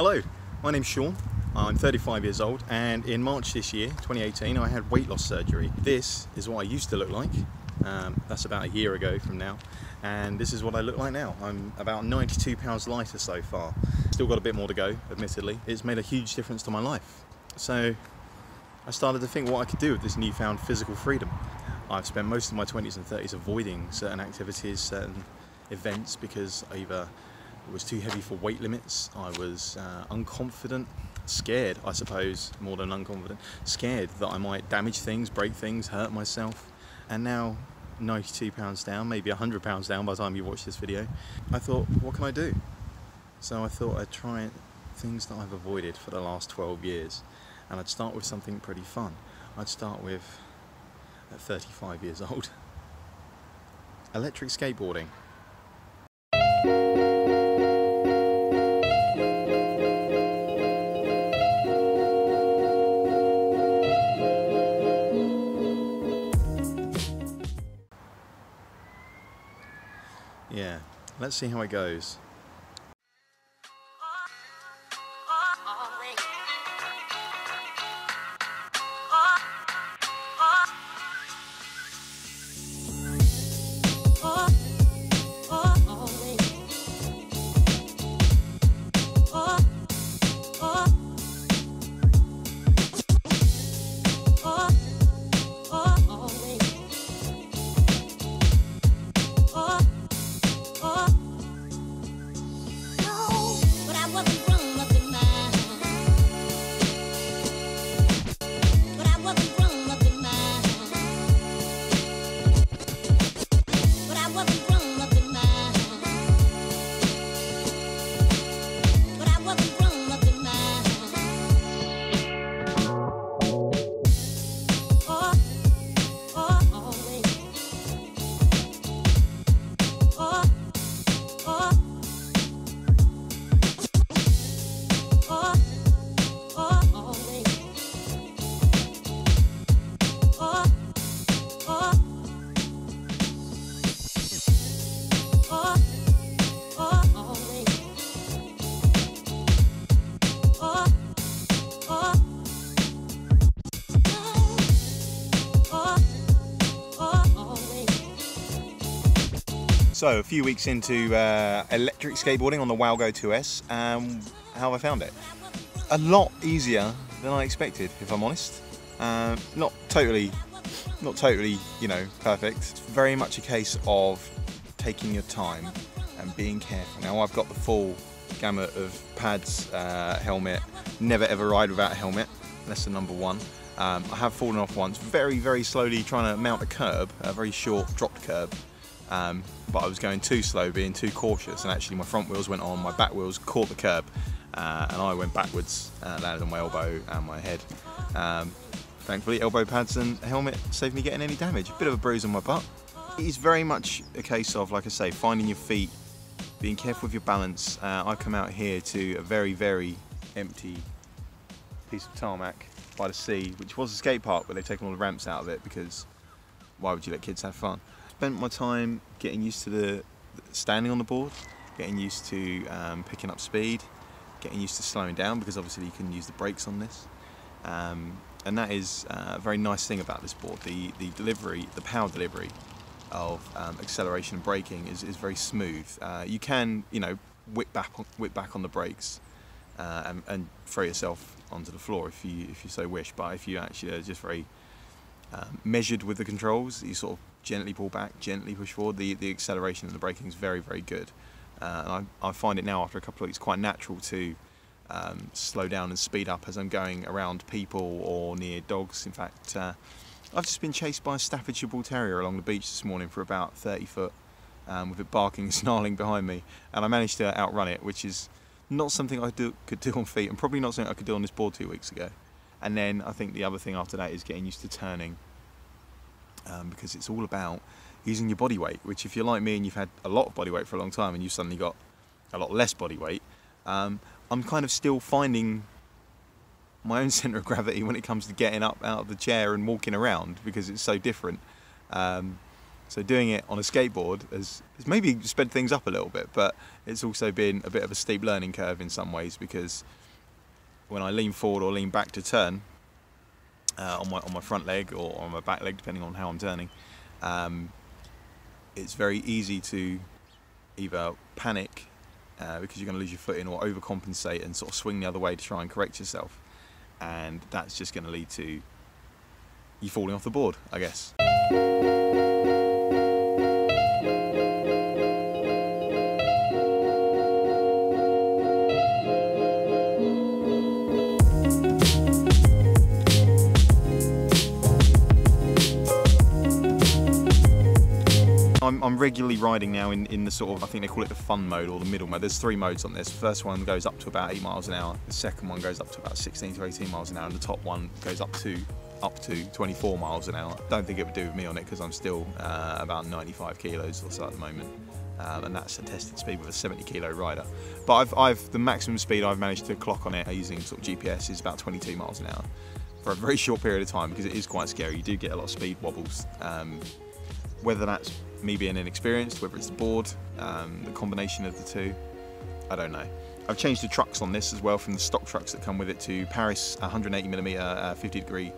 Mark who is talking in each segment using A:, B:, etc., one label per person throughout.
A: Hello, my name's Sean. I'm 35 years old, and in March this year, 2018, I had weight loss surgery. This is what I used to look like. That's about a year ago from now, and this is what I look like now. I'm about 92 pounds lighter so far. Still got a bit more to go, admittedly. It's made a huge difference to my life. So I started to think what I could do with this newfound physical freedom. I've spent most of my 20s and 30s avoiding certain activities, certain events, because either it was too heavy for weight limits, I was unconfident, scared, I suppose, more than unconfident, scared that I might damage things, break things, hurt myself. And now, 92 pounds down, maybe 100 pounds down by the time you watch this video, I thought, what can I do? So I thought I'd try things that I've avoided for the last 12 years. And I'd start with something pretty fun. I'd start with, at 35 years old, electric skateboarding. Yeah, let's see how it goes. So, a few weeks into electric skateboarding on the Wowgo 2S, how have I found it? A lot easier than I expected, if I'm honest. Not totally, you know, perfect. It's very much a case of taking your time and being careful. Now, I've got the full gamut of pads, helmet. Never ever ride without a helmet. That's the number one. I have fallen off once, very slowly trying to mount a curb, a very short dropped curb. But I was going too slow, being too cautious, and actually my front wheels went on, my back wheels caught the curb, and I went backwards, landed on my elbow and my head. Thankfully, elbow pads and helmet saved me getting any damage. A bit of a bruise on my butt. It is very much a case of, like I say, finding your feet, being careful with your balance. I come out here to a very empty piece of tarmac by the sea, which was a skate park, but they've taken all the ramps out of it because why would you let kids have fun? Spent my time getting used to the standing on the board, getting used to picking up speed, getting used to slowing down, because obviously you can use the brakes on this, and that is a very nice thing about this board. The delivery, the power delivery of acceleration and braking is very smooth. You can, you know, whip back on the brakes and throw yourself onto the floor if you so wish, but if you actually are just very measured with the controls, you sort of gently pull back, gently push forward. The acceleration and the braking is very very good, and I find it now after a couple of weeks quite natural to slow down and speed up as I'm going around people or near dogs. In fact, I've just been chased by a Staffordshire Bull Terrier along the beach this morning for about 30 foot, with it barking and snarling behind me, and I managed to outrun it, which is not something I could do on feet, and probably not something I could do on this board 2 weeks ago. And then I think the other thing after that is getting used to turning, because it's all about using your body weight, which if you're like me and you've had a lot of body weight for a long time and you've suddenly got a lot less body weight, I'm kind of still finding my own centre of gravity when it comes to getting up out of the chair and walking around, because it's so different. So doing it on a skateboard has maybe sped things up a little bit, but it's also been a bit of a steep learning curve in some ways, because when I lean forward or lean back to turn on my front leg or on my back leg, depending on how I'm turning, it's very easy to either panic because you're going to lose your footing, or overcompensate and sort of swing the other way to try and correct yourself, and that's just going to lead to you falling off the board, I guess. I'm regularly riding now in the sort of, I think they call it the fun mode or the middle mode. There's 3 modes on this. The first one goes up to about 8 miles an hour. The second one goes up to about 16 to 18 miles an hour. And the top one goes up to 24 miles an hour. Don't think it would do with me on it, because I'm still about 95 kilos or so at the moment. And that's a tested speed with a 70 kilo rider. But the maximum speed I've managed to clock on it using sort of GPS is about 22 miles an hour for a very short period of time, because it is quite scary. You do get a lot of speed wobbles. Whether that's me being inexperienced, whether it's the board, the combination of the two, I don't know. I've changed the trucks on this as well, from the stock trucks that come with it to Paris 180mm 50 degree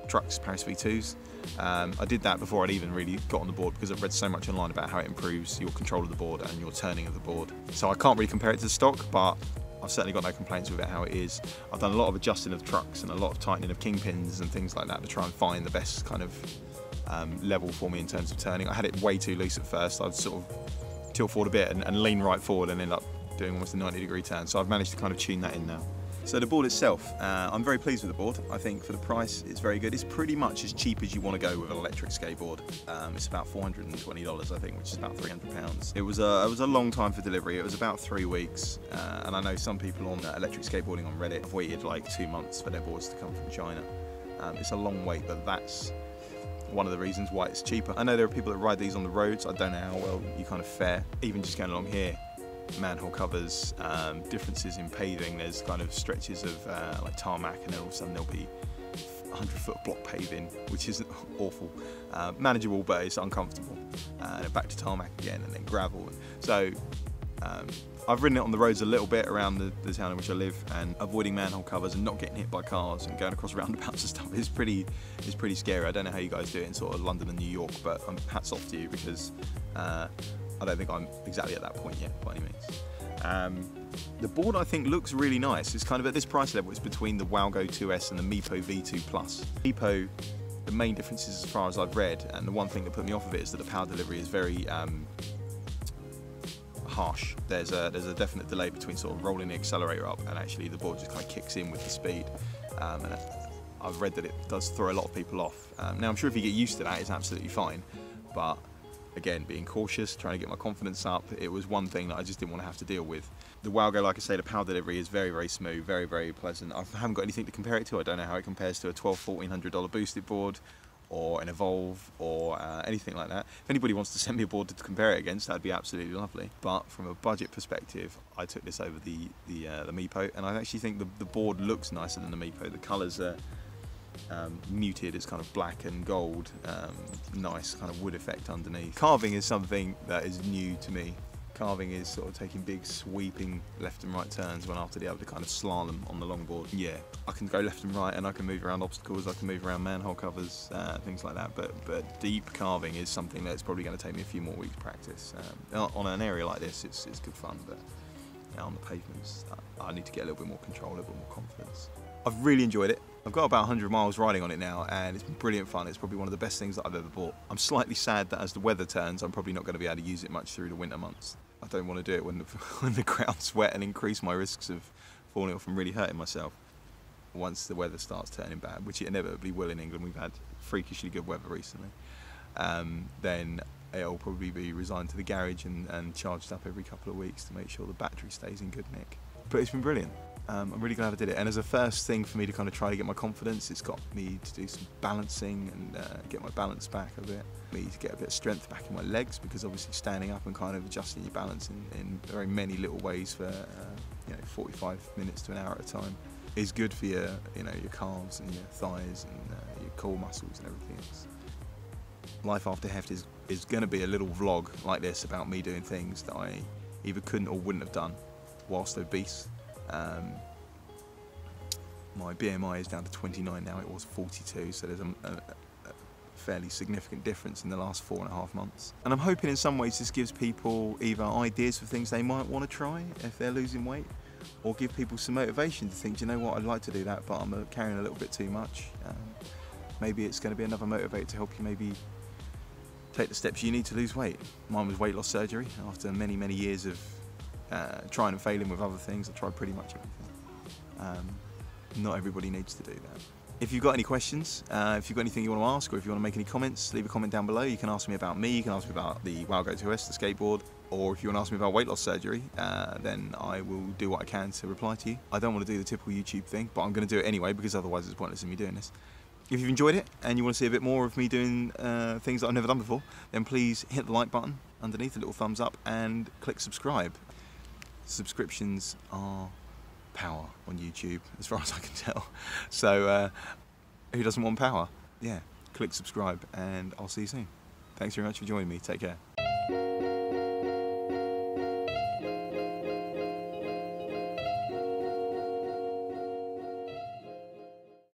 A: trucks, Paris V2s. I did that before I'd even really got on the board, because I've read so much online about how it improves your control of the board and your turning of the board. So I can't really compare it to the stock, but I've certainly got no complaints with it how it is. I've done a lot of adjusting of trucks and a lot of tightening of kingpins and things like that to try and find the best kind of level for me in terms of turning. I had it way too loose at first. I'd sort of tilt forward a bit and lean right forward and end up doing almost a 90-degree turn. So I've managed to kind of tune that in now. So the board itself, I'm very pleased with the board. I think for the price, it's very good. It's pretty much as cheap as you want to go with an electric skateboard. It's about $420, I think, which is about £300. It was a long time for delivery. It was about 3 weeks, and I know some people on electric skateboarding on Reddit have waited like 2 months for their boards to come from China. It's a long wait, but that's one of the reasons why it's cheaper. I know there are people that ride these on the roads. I don't know how well you kind of fare. Even just going along here, manhole covers, differences in paving. There's kind of stretches of like tarmac, and then all of a sudden there'll be 100-foot block paving, which is awful. Manageable, but it's uncomfortable. And back to tarmac again, and then gravel. So I've ridden it on the roads a little bit around the town in which I live, and avoiding manhole covers and not getting hit by cars and going across roundabouts and stuff is pretty scary. I don't know how you guys do it in sort of London and New York, but hats off to you, because I don't think I'm exactly at that point yet by any means. The board, I think, looks really nice. It's kind of at this price level, it's between the Wowgo 2S and the Meepo V2 Plus. Meepo, the main differences as far as I've read, and the one thing that put me off of it, is that the power delivery is very harsh. There's a definite delay between sort of rolling the accelerator up and actually the board just kind of kicks in with the speed. And I've read that it does throw a lot of people off. Now I'm sure if you get used to that, it's absolutely fine, but again, being cautious, trying to get my confidence up, it was one thing that I just didn't want to have to deal with. The Wowgo, like I say, the power delivery is very, very smooth, very, very pleasant. I haven't got anything to compare it to. I don't know how it compares to a $1,200–1,400 boosted board, or an Evolve, or anything like that. If anybody wants to send me a board to compare it against, that'd be absolutely lovely. But from a budget perspective, I took this over the Meepo, and I actually think the board looks nicer than the Meepo. The colours are muted, it's kind of black and gold, nice kind of wood effect underneath. Carving is something that is new to me. Carving is sort of taking big sweeping left and right turns one after the other to kind of slalom on the longboard. Yeah, I can go left and right, and I can move around obstacles, I can move around manhole covers, things like that, but deep carving is something that's probably going to take me a few more weeks practice. On an area like this, it's good fun, but on the pavements, I need to get a little bit more control, a little bit more confidence. I've really enjoyed it. I've got about 100 miles riding on it now, and it's been brilliant fun. It's probably one of the best things that I've ever bought. I'm slightly sad that as the weather turns, I'm probably not going to be able to use it much through the winter months. I don't want to do it when the ground's wet and increase my risks of falling off and really hurting myself. Once the weather starts turning bad, which it inevitably will in England, we've had freakishly good weather recently, then it'll probably be resigned to the garage and charged up every couple of weeks to make sure the battery stays in good nick. But it's been brilliant. I'm really glad I did it, and as a first thing for me to kind of try to get my confidence, it's got me to do some balancing and get my balance back a bit, me to get a bit of strength back in my legs, because obviously standing up and kind of adjusting your balance in very many little ways for 45 minutes to an hour at a time is good for your calves and your thighs and your core muscles and everything else. life after heft is going to be a little vlog like this about me doing things that I either couldn't or wouldn't have done whilst obese. My BMI is down to 29 now, it was 42, so there's a fairly significant difference in the last 4.5 months. And I'm hoping in some ways this gives people either ideas for things they might want to try if they're losing weight, or give people some motivation to think, you know what, I'd like to do that, but I'm carrying a little bit too much. Maybe it's going to be another motivator to help you maybe take the steps you need to lose weight. Mine was weight loss surgery. After many, many years of trying and failing with other things, I tried pretty much everything. Not everybody needs to do that. If you've got any questions, if you've got anything you want to ask, or if you want to make any comments, leave a comment down below. You can ask me about me, you can ask me about the Wowgo 2S, the skateboard, or if you want to ask me about weight loss surgery, then I will do what I can to reply to you. I don't want to do the typical YouTube thing, but I'm going to do it anyway, because otherwise it's pointless in me doing this. If you've enjoyed it and you want to see a bit more of me doing things that I've never done before, then please hit the like button underneath, the little thumbs up, and click subscribe. Subscriptions are power on YouTube, as far as I can tell. So who doesn't want power? Yeah, click subscribe, and I'll see you soon. Thanks very much for joining me. Take care.